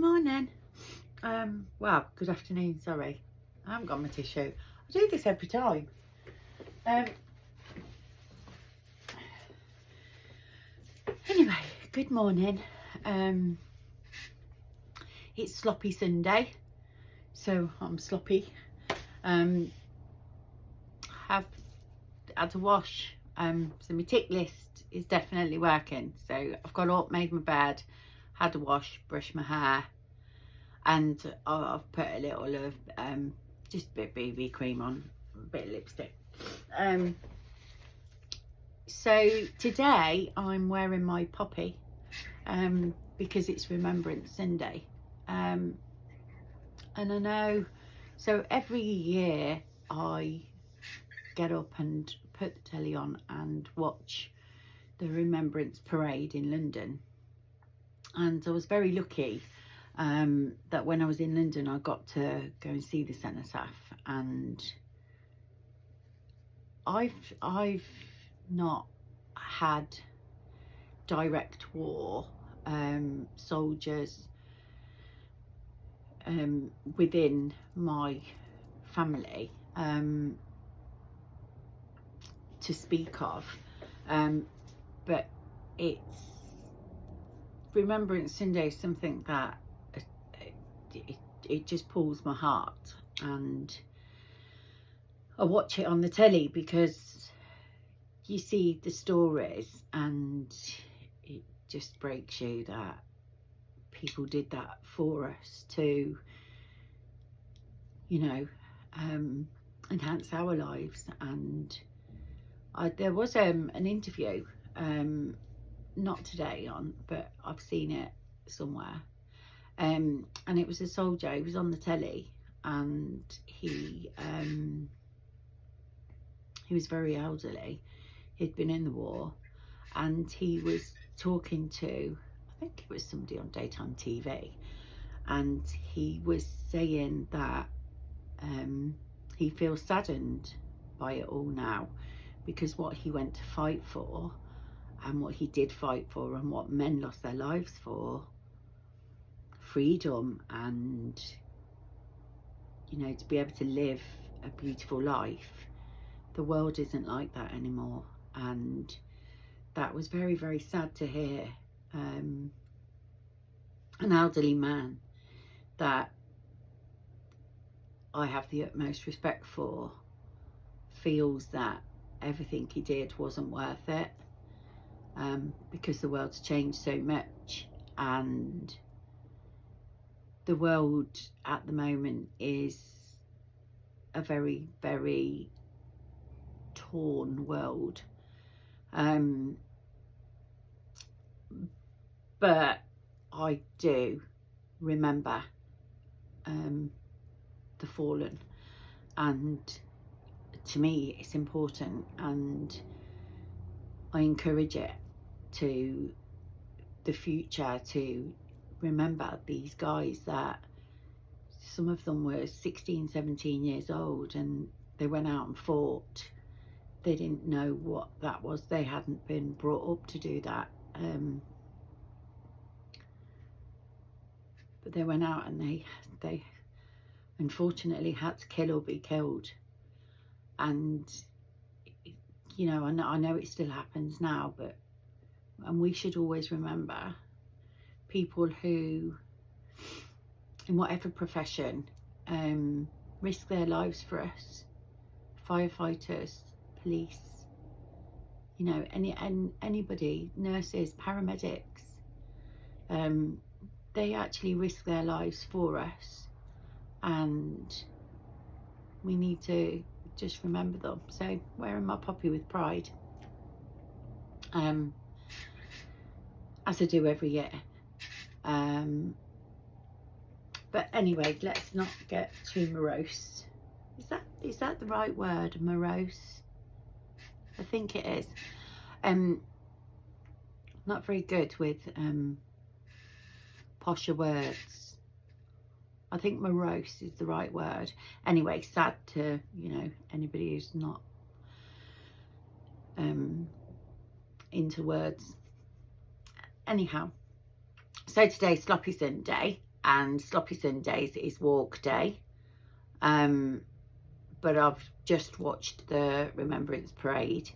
Morning. Well, good afternoon, sorry. I haven't got my tissue. I do this every time. Anyway, good morning. It's sloppy Sunday, so I'm sloppy. Have had to wash. So my tick list is definitely working. So I've got up, made my bed, had to wash, brush my hair, and I've put a little of just a bit of BB cream on, a bit of lipstick. So today I'm wearing my poppy because it's Remembrance Sunday, and I know, so every year I get up and put the telly on and watch the Remembrance Parade in London. And I was very lucky that when I was in London I got to go and see the cenotaph, and I've not had direct war soldiers within my family to speak of, but it's Remembrance Sunday is something that it just pulls my heart, and I watch it on the telly because you see the stories and it just breaks you that people did that for us to, you know, enhance our lives. And there was an interview, not today on, but I've seen it somewhere, and it was a soldier. He was on the telly, and he was very elderly. He'd been in the war, and he was talking to, I think it was somebody on daytime TV, and he was saying that he feels saddened by it all now, because what he went to fight for and what he did fight for and what men lost their lives for, freedom, and, you know, to be able to live a beautiful life, the world isn't like that anymore. And that was very, very sad to hear. An elderly man that I have the utmost respect for feels that everything he did wasn't worth it, because the world's changed so much, and the world at the moment is a very, very torn world. But I do remember the fallen, and to me it's important, and I encourage it to the future to remember these guys, that some of them were 16, 17 years old and they went out and fought. They didn't know what that was. They hadn't been brought up to do that. But they went out and they unfortunately had to kill or be killed. And, you know, I know it still happens now, and we should always remember people who, in whatever profession, risk their lives for us. Firefighters, police, you know, anybody, nurses, paramedics, they actually risk their lives for us, and we need to just remember them. So wearing my poppy with pride, as I do every year. But anyway, let's not get too morose. Is that the right word, morose? I think it is. Not very good with posher words. I think morose is the right word. Anyway, sad to, you know, anybody who's not into words. Anyhow, so today's Sloppy Sunday. and Sloppy Sundays is walk day. But I've just watched the Remembrance Parade,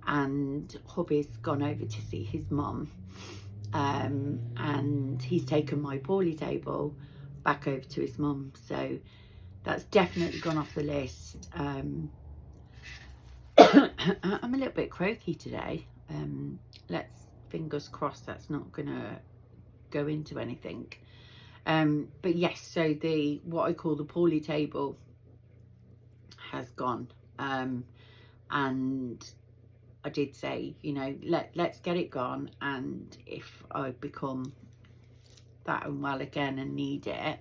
and hubby's gone over to see his mum, and he's taken my poorly table back over to his mum, so that's definitely gone off the list. I'm a little bit croaky today. Let's fingers crossed that's not gonna go into anything. But yes, so the what I call the poorly table has gone, and I did say, you know, let's get it gone, and if I become that unwell again and need it,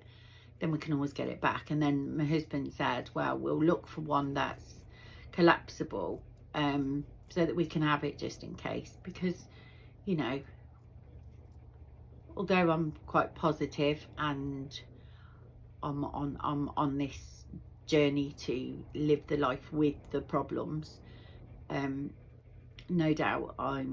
then we can always get it back. And then my husband said, well, we'll look for one that's collapsible, so that we can have it just in case, because, you know, although I'm quite positive and I'm on this journey to live the life with the problems, no doubt I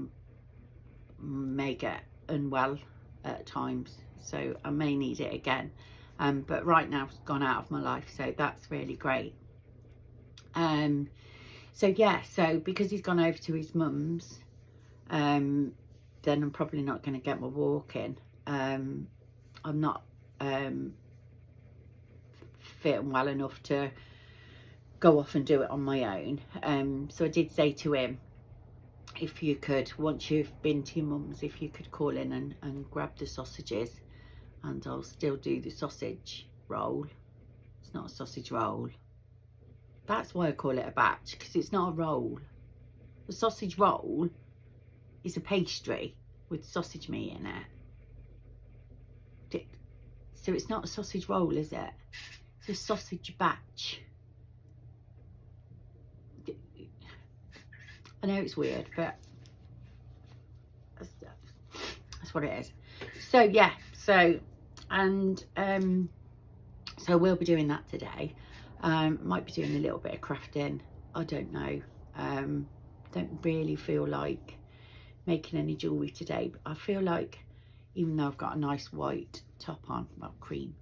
may get unwell at times, so I may need it again. But right now it's gone out of my life, so that's really great. So yeah, so because he's gone over to his mum's, then I'm probably not going to get my walk in. I'm not fit and well enough to go off and do it on my own. So I did say to him, if you could, once you've been to your mum's, if you could call in and grab the sausages, and I'll still do the sausage roll. It's not a sausage roll. That's why I call it a batch, because it's not a roll. The sausage roll is a pastry with sausage meat in it. So it's not a sausage roll, is it? It's a sausage batch. I know it's weird, but that's what it is. So yeah, so and so we'll be doing that today. Might be doing a little bit of crafting, I don't know. Don't really feel like making any jewellery today, but I feel like, even though I've got a nice white top on, well, cream,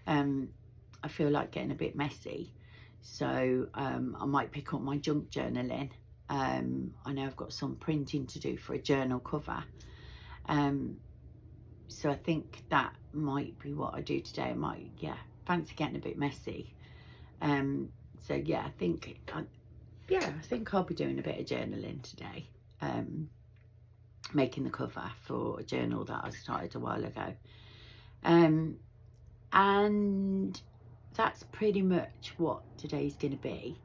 I feel like getting a bit messy, so I might pick up my junk journaling. I know I've got some printing to do for a journal cover, so I think that might be what I do today. I might, yeah, fancy getting a bit messy. So yeah, I think I'll be doing a bit of journaling today, making the cover for a journal that I started a while ago, and that's pretty much what today's going to be.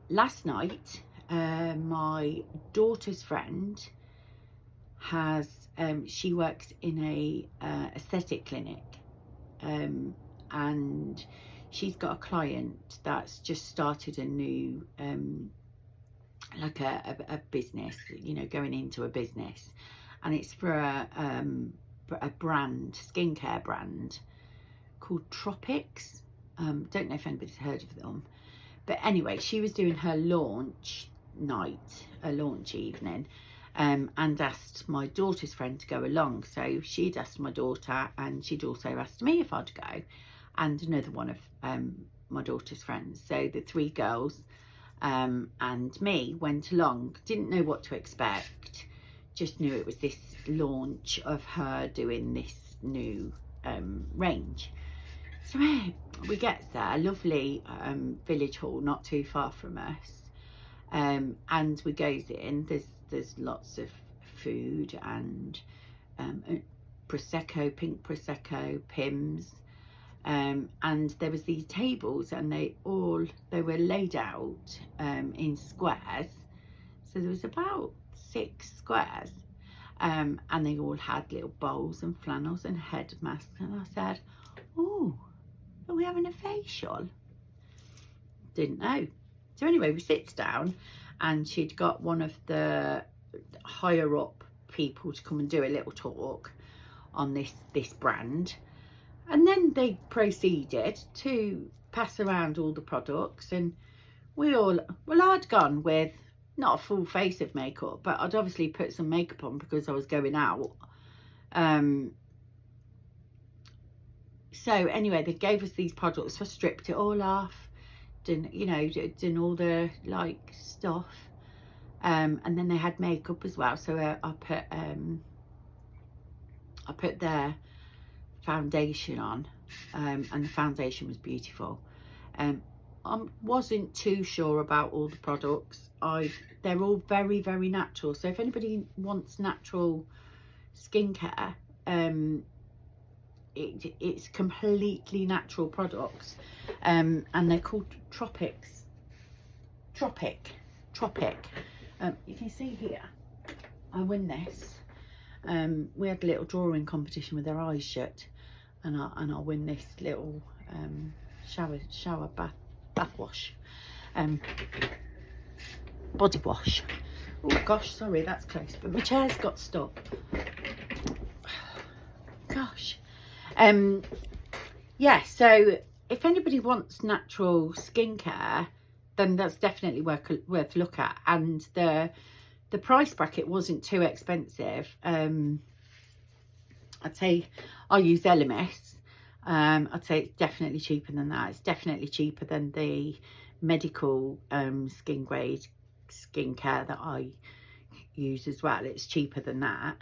Last night, my daughter's friend has, she works in a aesthetic clinic, and she's got a client that's just started a new, like a business, you know, going into a business, and it's for a brand, skincare brand called Tropics. Don't know if anybody's heard of them, but anyway, she was doing her launch night, a launch evening, and asked my daughter's friend to go along. So she'd asked my daughter, and she'd also asked me if I'd go, and another one of my daughter's friends. So the three girls and me went along. Didn't know what to expect, just knew it was this launch of her doing this new range. So we get there, a lovely village hall not too far from us, and we goes in. There's lots of food and prosecco, pink prosecco, Pimm's, and there was these tables, and they were laid out in squares. So there was about 6 squares, and they all had little bowls and flannels and head masks. And I said, "Oh, are we having a facial?" Didn't know. So anyway, we sit down, and she'd got one of the higher up people to come and do a little talk on this brand, and then they proceeded to pass around all the products. And I'd gone with not a full face of makeup, but I'd obviously put some makeup on because I was going out. So anyway, they gave us these products. So I stripped it all off, done, you know, done all the like stuff, and then they had makeup as well. So I put their foundation on, and the foundation was beautiful. I wasn't too sure about all the products. They're all very, very natural. So if anybody wants natural skincare, it's completely natural products, and they're called Tropic. You can see here, I win this. We had a little drawing competition with their eyes shut, and I win this little shower bath wash, body wash. Oh gosh, sorry, that's close, but my chair's got stuck. Gosh. Yeah, so if anybody wants natural skincare, then that's definitely worth look at. And the price bracket wasn't too expensive. I'd say I use Elemis. I'd say it's definitely cheaper than that. It's definitely cheaper than the medical skin grade skincare that I use as well. It's cheaper than that.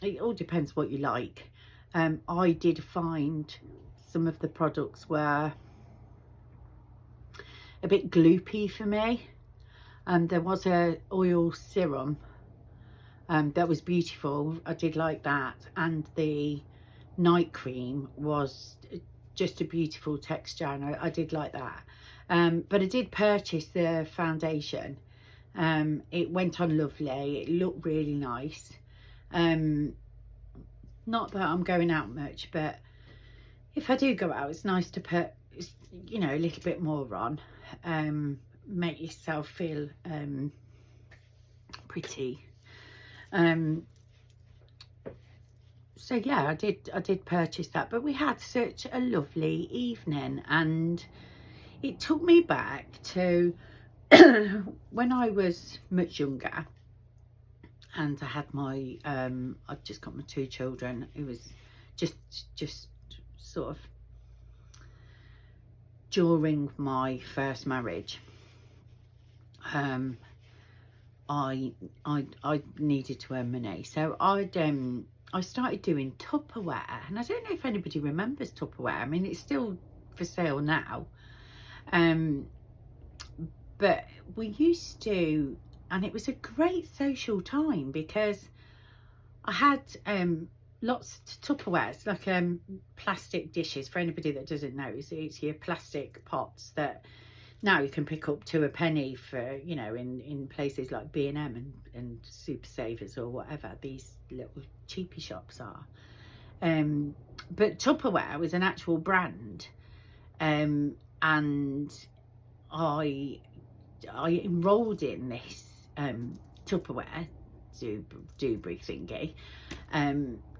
It all depends what you like. I did find some of the products were a bit gloopy for me. There was a oil serum that was beautiful. I did like that, and the night cream was just a beautiful texture, and I did like that. But I did purchase the foundation. It went on lovely. It looked really nice. Not that I'm going out much, but if I do go out, it's nice to put, you know, a little bit more on. Make yourself feel pretty. So yeah, I did purchase that, but we had such a lovely evening, and it took me back to when I was much younger, and I had my I'd just got my 2 children. It was just sort of during my first marriage. I needed to earn money, so I started doing Tupperware, and I don't know if anybody remembers Tupperware. I mean, it's still for sale now, but we used to, and it was a great social time because I had lots of Tupperware. It's like plastic dishes. For anybody that doesn't know, it's your plastic pots that now you can pick up to a penny for, you know, in places like B&M and Super Savers or whatever these little cheapy shops are. But Tupperware was an actual brand, and I enrolled in this Tupperware Dubry thingy.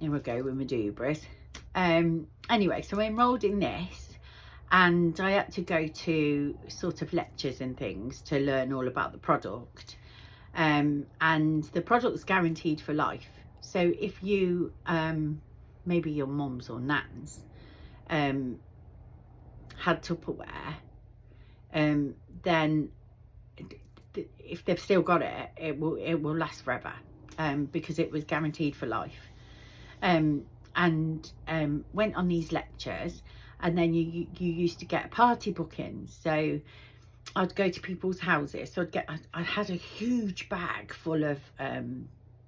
Here we go with my Dubras. Anyway, so I enrolled in this, and I had to go to sort of lectures and things to learn all about the product. And the product's guaranteed for life. So if you, maybe your mums or nans, had Tupperware, then if they've still got it, it will last forever, because it was guaranteed for life. And went on these lectures, and then you used to get party bookings. So I'd go to people's houses. So I had a huge bag full of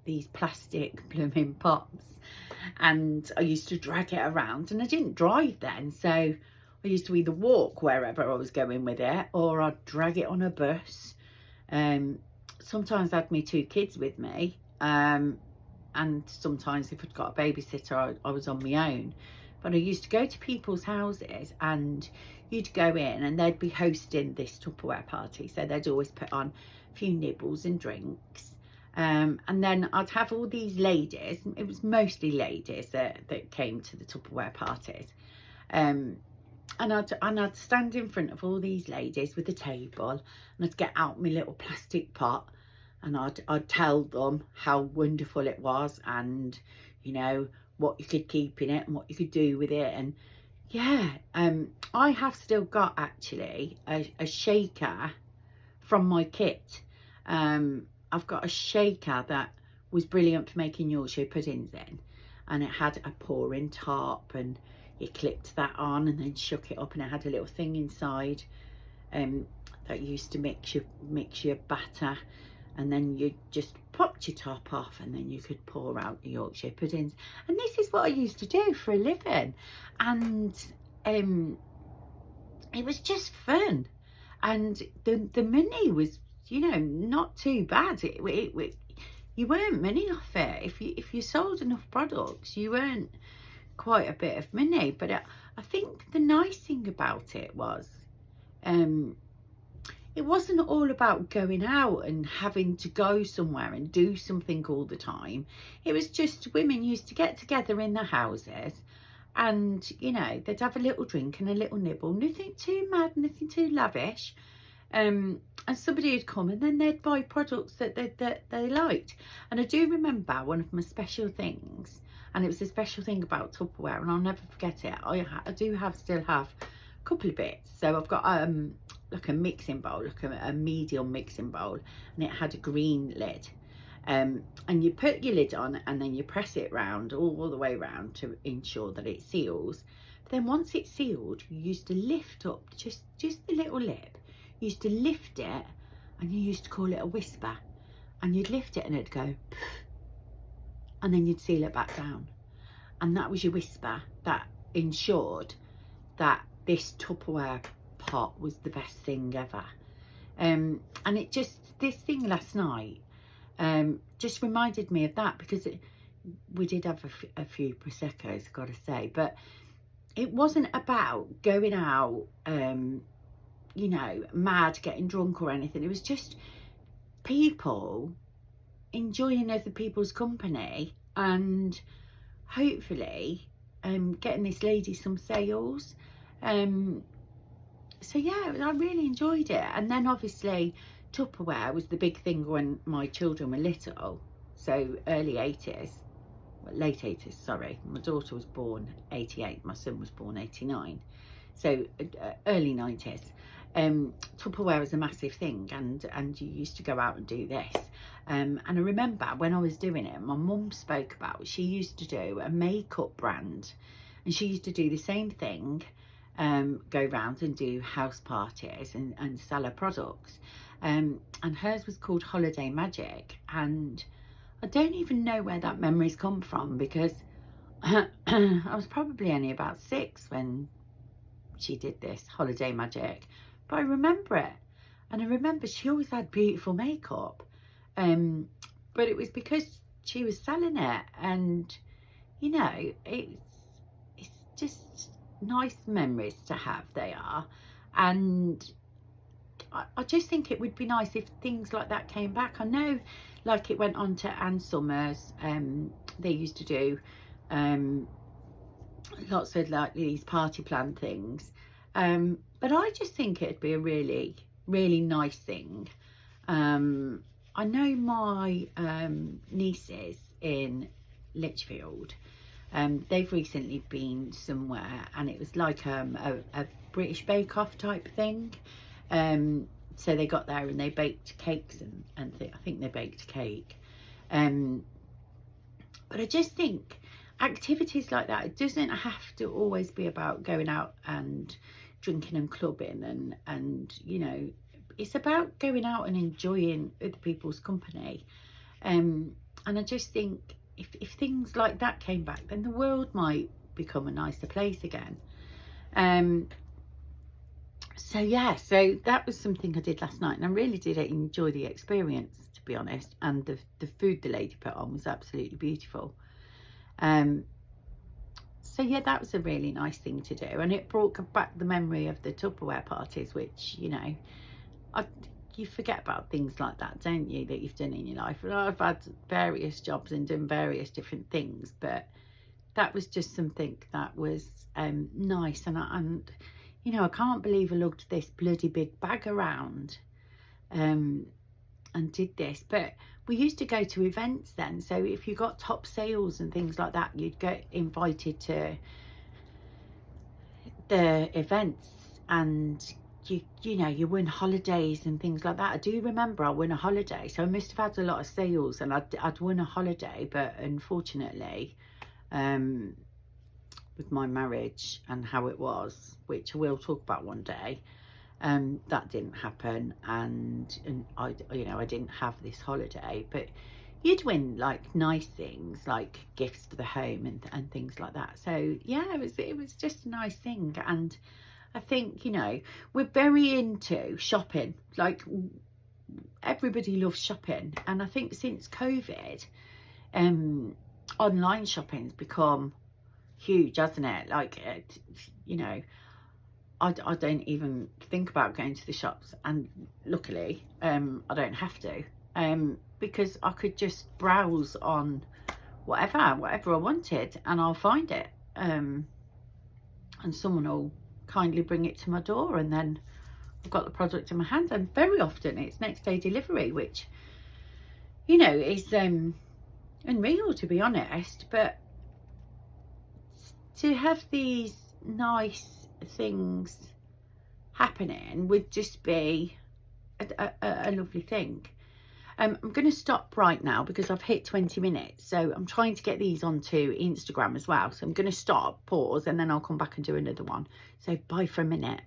these plastic blooming pots, and I used to drag it around, and I didn't drive then, so I used to either walk wherever I was going with it, or I'd drag it on a bus. Sometimes I had my 2 kids with me, and sometimes if I'd got a babysitter, I was on my own. But I used to go to people's houses, and you'd go in and they'd be hosting this Tupperware party, so they'd always put on a few nibbles and drinks, and then I'd have all these ladies. It was mostly ladies that came to the Tupperware parties, and I'd stand in front of all these ladies with a table, and I'd get out my little plastic pot, and I'd tell them how wonderful it was, and, you know, what you could keep in it and what you could do with it. And yeah, I have still got actually a shaker from my kit. I've got a shaker that was brilliant for making Yorkshire puddings in, and it had a pouring top, and you clicked that on and then shook it up, and it had a little thing inside that used to mix your batter, and then you just popped your top off, and then you could pour out the Yorkshire puddings. And this is what I used to do for a living, and it was just fun, and the money was, you know, not too bad. You weren't money off it. If you sold enough products, you earned quite a bit of money. But I think the nice thing about it was, it wasn't all about going out and having to go somewhere and do something all the time. It was just women used to get together in their houses, and, you know, they'd have a little drink and a little nibble, nothing too mad, nothing too lavish. And somebody would come, and then they'd buy products that they liked. And I do remember one of my special things, and it was a special thing about Tupperware, and I'll never forget it. I still have a couple of bits. So I've got like a mixing bowl, like a medium mixing bowl, and it had a green lid. And you put your lid on, and then you press it round all the way round to ensure that it seals. But then once it's sealed, you used to lift up just the little lip. You used to lift it, and you used to call it a whisper, and you'd lift it and it'd go poof, and then you'd seal it back down, and that was your whisper that ensured that this Tupperware pot was the best thing ever. And this thing last night just reminded me of that, because we did have a few Prosecco's, I've got to say, but it wasn't about going out you know, mad, getting drunk or anything. It was just people enjoying other people's company, and hopefully getting this lady some sales. So yeah, I really enjoyed it. And then obviously Tupperware was the big thing when my children were little, so early 80s, well, late 80s, sorry. My daughter was born 88, my son was born 89, so early 90s. Tupperware was a massive thing, and you used to go out and do this. And I remember when I was doing it, my mum spoke about, she used to do a makeup brand, and she used to do the same thing, go round and do house parties and sell her products. And hers was called Holiday Magic, and I don't even know where that memory's come from, because I was probably only about 6 when she did this Holiday Magic. But I remember it, and I remember she always had beautiful makeup, but it was because she was selling it. And you know, it's just nice memories to have, they are. And I just think it would be nice if things like that came back. I know, like, it went on to Ann Summers, they used to do lots of like these party plan things, but I just think it'd be a really, really nice thing. I know my nieces in Lichfield, they've recently been somewhere, and it was like a British Bake Off type thing. So they got there and they baked cakes, and I think they baked cake. But I just think activities like that, it doesn't have to always be about going out and drinking and clubbing, and you know, it's about going out and enjoying other people's company. And I just think if things like that came back, then the world might become a nicer place again. So yeah, so that was something I did last night, and I really did enjoy the experience, to be honest. And the food the lady put on was absolutely beautiful. So yeah, that was a really nice thing to do, and it brought back the memory of the Tupperware parties, which, you know, you forget about things like that, don't you, that you've done in your life. And I've had various jobs and done various different things, but that was just something that was nice. And you know, I can't believe I lugged this bloody big bag around. and did this. But we used to go to events then, so if you got top sales and things like that, you'd get invited to the events, and you know, you win holidays and things like that. I do remember I won a holiday, so I must have had a lot of sales, and I'd won a holiday. But unfortunately, with my marriage and how it was, which I will talk about one day, that didn't happen, and I, you know, I didn't have this holiday. But you'd win like nice things like gifts for the home and things like that. So yeah, it was just a nice thing. And I think, you know, we're very into shopping, like everybody loves shopping. And I think since COVID, online shopping's become huge, hasn't it? Like, you know, I don't even think about going to the shops, and luckily I don't have to, because I could just browse on whatever I wanted, and I'll find it, and someone will kindly bring it to my door, and then I've got the product in my hand. And very often it's next day delivery, which, you know, is unreal, to be honest. But to have these nice things happening would just be a lovely thing. I'm going to stop right now because I've hit 20 minutes, so I'm trying to get these onto Instagram as well. So I'm going to stop, pause, and then I'll come back and do another one. So bye for a minute.